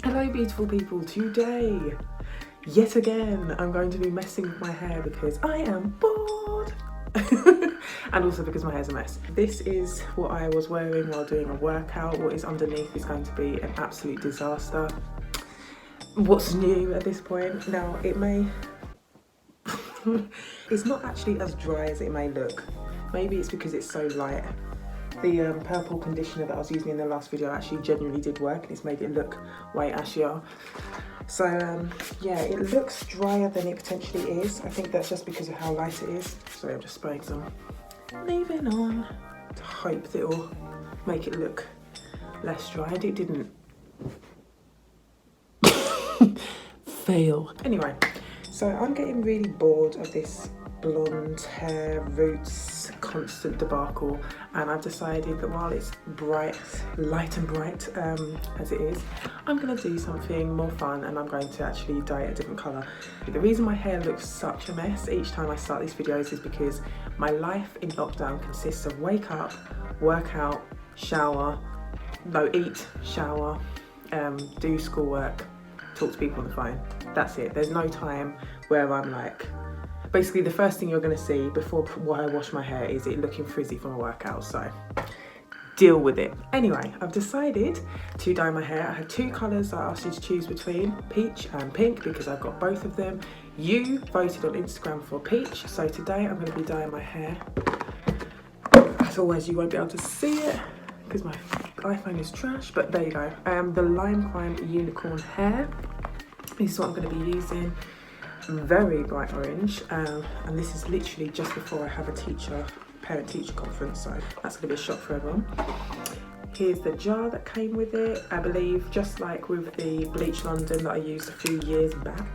Hello beautiful people, today, yet again, I'm going to be messing with my hair because I am bored and also because my hair's a mess. This is what I was wearing while doing a workout. What is underneath is going to be an absolute disaster. What's new at this point? Now it may, it's not actually as dry as it may look. Maybe it's because it's so light. The purple conditioner that I was using in the last video actually genuinely did work, and it's made it look way ashier. So yeah, it looks drier than it potentially is. I think that's just because of how light it is. Sorry, I'm just spraying some leave-in on to hope that it will make it look less dry, and it didn't. Fail. Anyway, so I'm getting really bored of this blonde hair roots constant debacle, and I've decided that while it's bright, light and bright as it is, I'm going to do something more fun, and I'm going to actually dye it a different colour. The reason my hair looks such a mess each time I start these videos is because my life in lockdown consists of wake up, work out, shower, eat, shower, do schoolwork, talk to people on the phone. That's it. There's no time where I'm like, basically the first thing you're going to see before I wash my hair is it looking frizzy from a workout, so deal with it. Anyway, I've decided to dye my hair. I had two colours that I asked you to choose between, peach and pink, because I've got both of them. You voted on Instagram for peach, so today I'm going to be dyeing my hair. As always, you won't be able to see it because my iPhone is trash, but there you go. The Lime Crime Unicorn Hair. This is what I'm going to be using. Very bright orange, and this is literally just before I have a parent-teacher conference, so that's going to be a shock for everyone. Here's the jar that came with it. I believe, just like with the Bleach London that I used a few years back,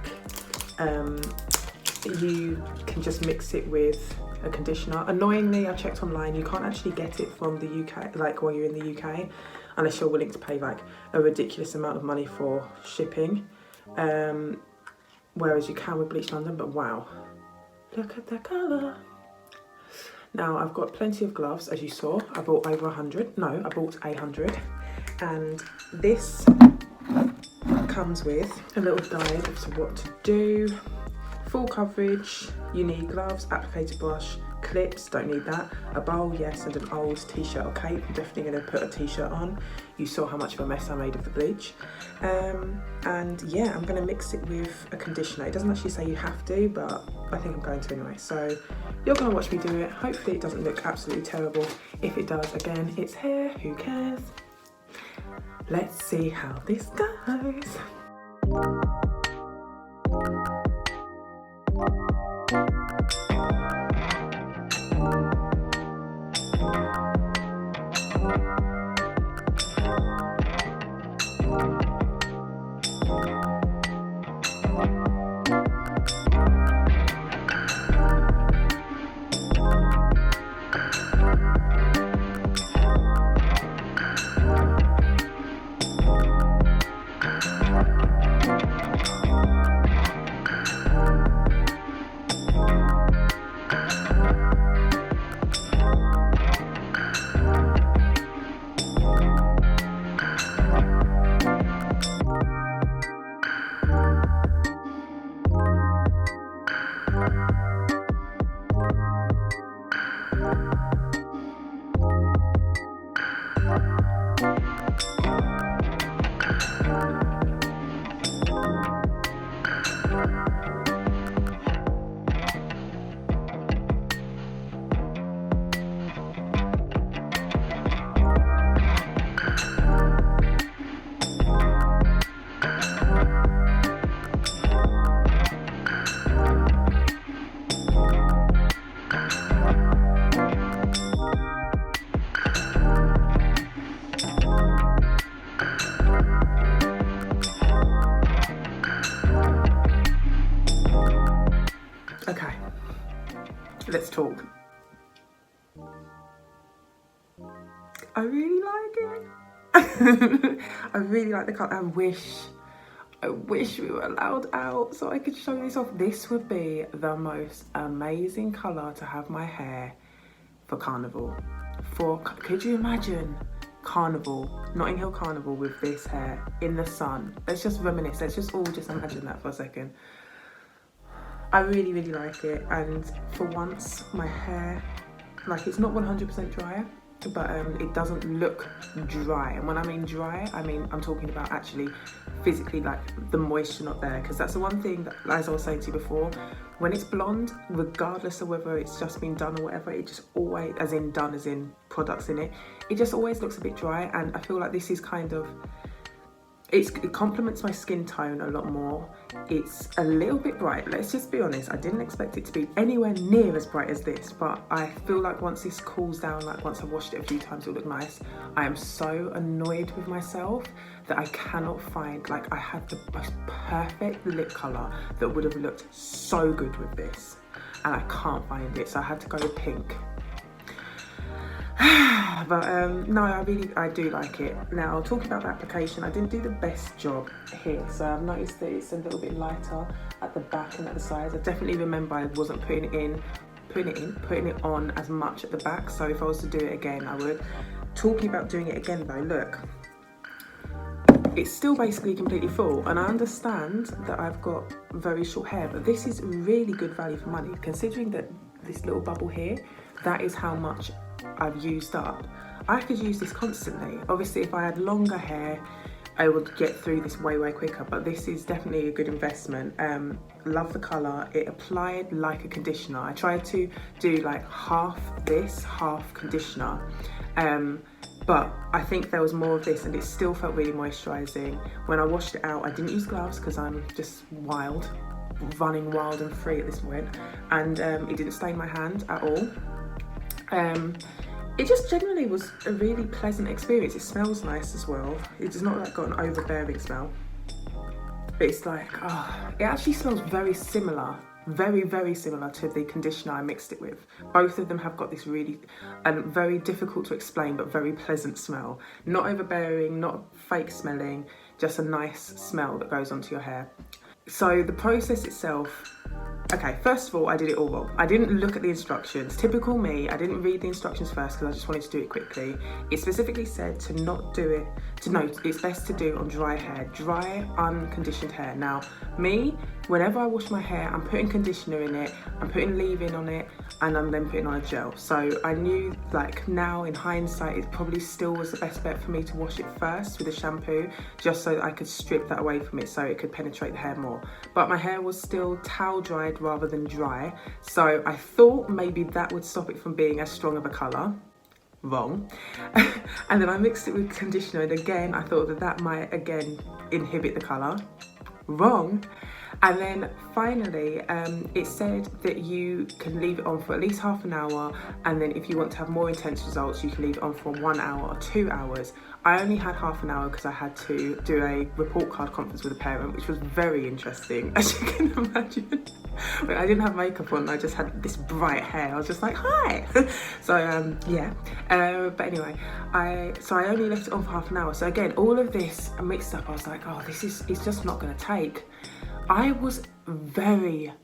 you can just mix it with a conditioner. Annoyingly, I checked online, you can't actually get it from the UK, like while you're in the UK, unless you're willing to pay like a ridiculous amount of money for shipping. Whereas you can with Bleach London, but wow, look at the colour. Now I've got plenty of gloves, as you saw. I bought over 100, no, I bought 800. And this comes with a little guide as to what to do. Full coverage, you need gloves, applicator brush, clips, don't need that, a bowl, yes, and an old t-shirt or cape. I'm definitely going to put a t-shirt on. You saw how much of a mess I made of the bleach. And yeah, I'm going to mix it with a conditioner. It doesn't actually say you have to, but I think I'm going to anyway. So you're going to watch me do it. Hopefully it doesn't look absolutely terrible. If it does, again, it's hair, who cares? Let's see how this goes. Okay, let's talk. I really like it. I really like the colour. I wish we were allowed out so I could show this off. This would be the most amazing colour to have my hair for carnival. Could you imagine carnival, Notting Hill Carnival with this hair in the sun. Let's just reminisce. Let's just all just imagine that for a second. I really, really like it. And for once, my hair, like, it's not 100% dry, but it doesn't look dry. And when I mean dry, I'm talking about actually physically, like, the moisture not there. Because that's the one thing that, as I was saying to you before, when it's blonde, regardless of whether it's just been done or whatever, it just always, as in products in it, it just always looks a bit dry. And I feel like this is kind of, it complements my skin tone a lot more. It's a little bit bright, let's just be honest. I didn't expect it to be anywhere near as bright as this, but I feel like once this cools down, like once I've washed it a few times, it'll look nice. I am so annoyed with myself that I cannot find, like, I had the most perfect lip colour that would have looked so good with this, and I can't find it, so I had to go with pink. But no, I do like it. Now, talking about the application, I didn't do the best job here, so I've noticed that it's a little bit lighter at the back and at the sides. I definitely remember I wasn't putting it on as much at the back, so if I was to do it again, I would. Talking about doing it again though, look, it's still basically completely full, and I understand that I've got very short hair, but this is really good value for money, considering that this little bubble here, that is how much I've used up. I could use this constantly. Obviously, if I had longer hair, I would get through this way quicker, but this is definitely a good investment. Love the colour. It applied like a conditioner. I tried to do like half this, half conditioner, but I think there was more of this and it still felt really moisturising. When I washed it out, I didn't use gloves because I'm just running wild and free at this point, and it didn't stain my hand at all. It just generally was a really pleasant experience. It smells nice as well. It does not like got an overbearing smell, but it's like, it actually smells very similar, very similar to the conditioner I mixed it with. Both of them have got this really very difficult to explain but very pleasant smell. Not overbearing, not fake smelling, just a nice smell that goes onto your hair. So the process itself, okay, first of all, I did it all wrong. I didn't look at the instructions. Typical me, I didn't read the instructions first because I just wanted to do it quickly. It specifically said to not do it, it's best to do on dry hair, dry, unconditioned hair. Now, me, whenever I wash my hair, I'm putting conditioner in it, I'm putting leave-in on it, and I'm then putting on a gel. So I knew, like, now in hindsight, it probably still was the best bet for me to wash it first with a shampoo, just so that I could strip that away from it so it could penetrate the hair more. But my hair was still towel dried rather than dry, so I thought maybe that would stop it from being as strong of a colour. Wrong. And then I mixed it with conditioner, and again I thought that might again inhibit the colour. Wrong. And then finally, it said that you can leave it on for at least half an hour, and then if you want to have more intense results, you can leave it on for 1 hour or 2 hours. I only had half an hour because I had to do a report card conference with a parent, which was very interesting, as you can imagine. But I didn't have makeup on, I just had this bright hair. I was just like, hi! So yeah, but anyway, I only left it on for half an hour. So again, all of this mixed up, I was like, oh, it's just not gonna take. I was very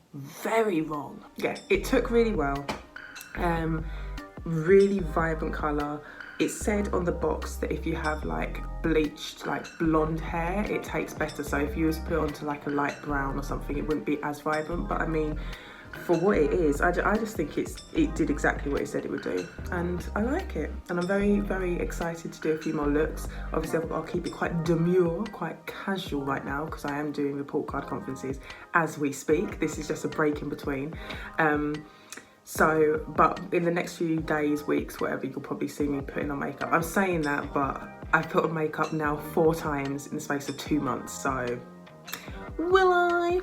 wrong. Yeah, it took really well. Really vibrant colour. It said on the box that if you have like bleached, like blonde hair, it takes better. So if you was to put it onto like a light brown or something, it wouldn't be as vibrant. But I mean, for what it is, I just think it did exactly what it said it would do, and I like it. And I'm very excited to do a few more looks. Obviously I'll keep it quite demure, quite casual right now, because I am doing report card conferences as we speak. This is just a break in between. So, but in the next few days, weeks, whatever, you'll probably see me putting on makeup. I'm saying that, but I've put on makeup now 4 times in the space of 2 months, so will I?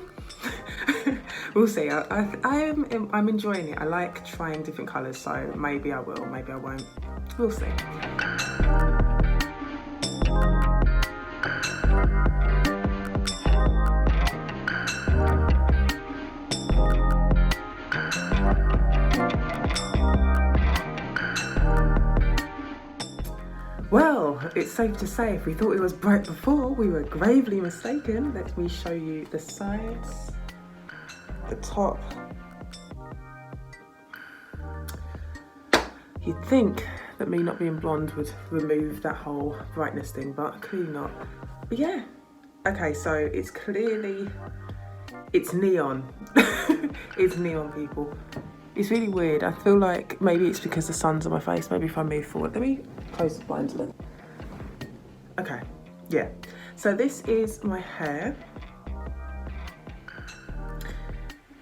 We'll see. I'm enjoying it. I like trying different colours, so maybe I will, maybe I won't. We'll see. Well, it's safe to say if we thought it was bright before, we were gravely mistaken. Let me show you the sides, the top. You'd think that me not being blonde would remove that whole brightness thing, but clearly not. But yeah, okay, so it's clearly, it's neon. It's neon, people. It's really weird. I feel like maybe it's because the sun's on my face. Maybe if I move forward. Let me close the blinds a little. Okay, yeah. So this is my hair.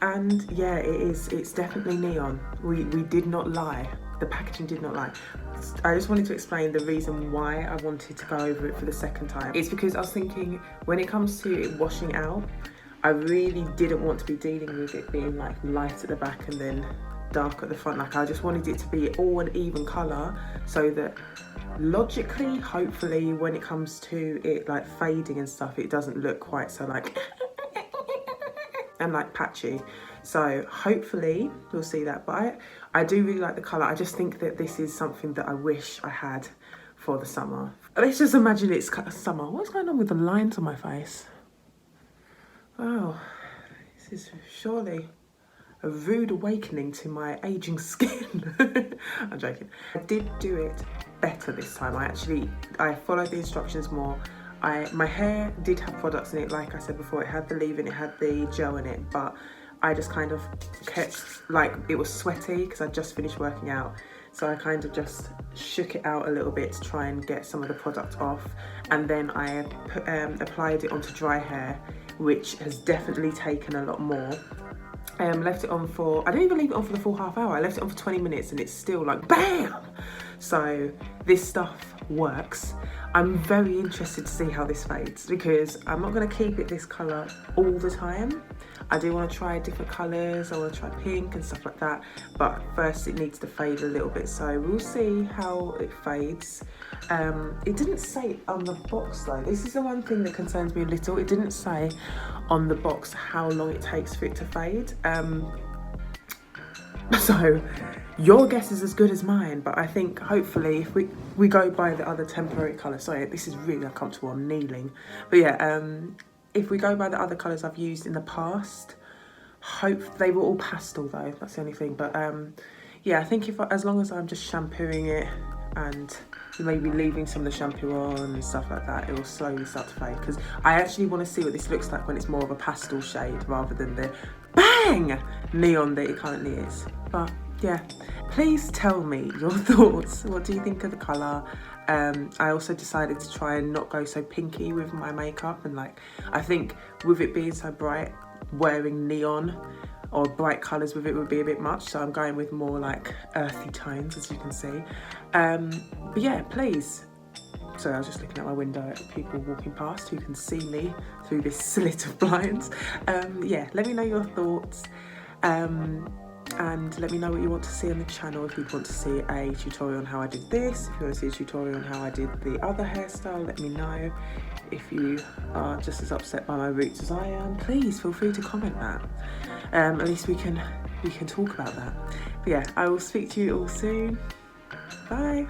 And yeah, it's definitely neon. We did not lie. The packaging did not lie. I just wanted to explain the reason why I wanted to go over it for the second time. It's because I was thinking, when it comes to it washing out, I really didn't want to be dealing with it being like light at the back and then dark at the front. Like, I just wanted it to be all an even colour, so that logically, hopefully, when it comes to it like fading and stuff, it doesn't look quite so like and like patchy. So hopefully we'll see that. But I do really like the colour. I just think that this is something that I wish I had for the summer. Let's just imagine it's summer. What's going on with the lines on my face? Wow, this is surely a rude awakening to my aging skin. I'm joking. I did do it better this time. I followed the instructions more. My hair did have products in it, like I said before. It had the leave-in, it had the gel in it, but I just kind of kept, like, it was sweaty because I just finished working out. So I kind of just shook it out a little bit to try and get some of the product off. And then I applied it onto dry hair, which has definitely taken a lot more. Left it on for, I didn't even leave it on for the full half hour. I left it on for 20 minutes and it's still like BAM! So this stuff works. I'm very interested to see how this fades, because I'm not going to keep it this colour all the time. I do want to try different colours. I want to try pink and stuff like that, but first it needs to fade a little bit, so we'll see how it fades. It didn't say on the box though. This is the one thing that concerns me a little. It didn't say on the box how long it takes for it to fade. So your guess is as good as mine, but I think hopefully if we go by the other temporary colour, sorry, this is really uncomfortable, I'm kneeling. But yeah, if we go by the other colours I've used in the past, hope they were all pastel though, that's the only thing. But yeah, I think as long as I'm just shampooing it and maybe leaving some of the shampoo on and stuff like that, it will slowly start to fade, because I actually want to see what this looks like when it's more of a pastel shade rather than the bang neon that it currently is. But yeah, please tell me your thoughts. What do you think of the colour? I also decided to try and not go so pinky with my makeup, and like, I think with it being so bright, wearing neon or bright colours with it would be a bit much, so I'm going with more like earthy tones, as you can see. But yeah, please. So I was just looking out my window at people walking past who can see me through this slit of blinds. Yeah, let me know your thoughts. And let me know what you want to see on the channel. If you want to see a tutorial on how I did this, if you want to see a tutorial on how I did the other hairstyle, let me know. If you are just as upset by my roots as I am, please feel free to comment that. At least we can talk about that. But yeah, I will speak to you all soon. Bye.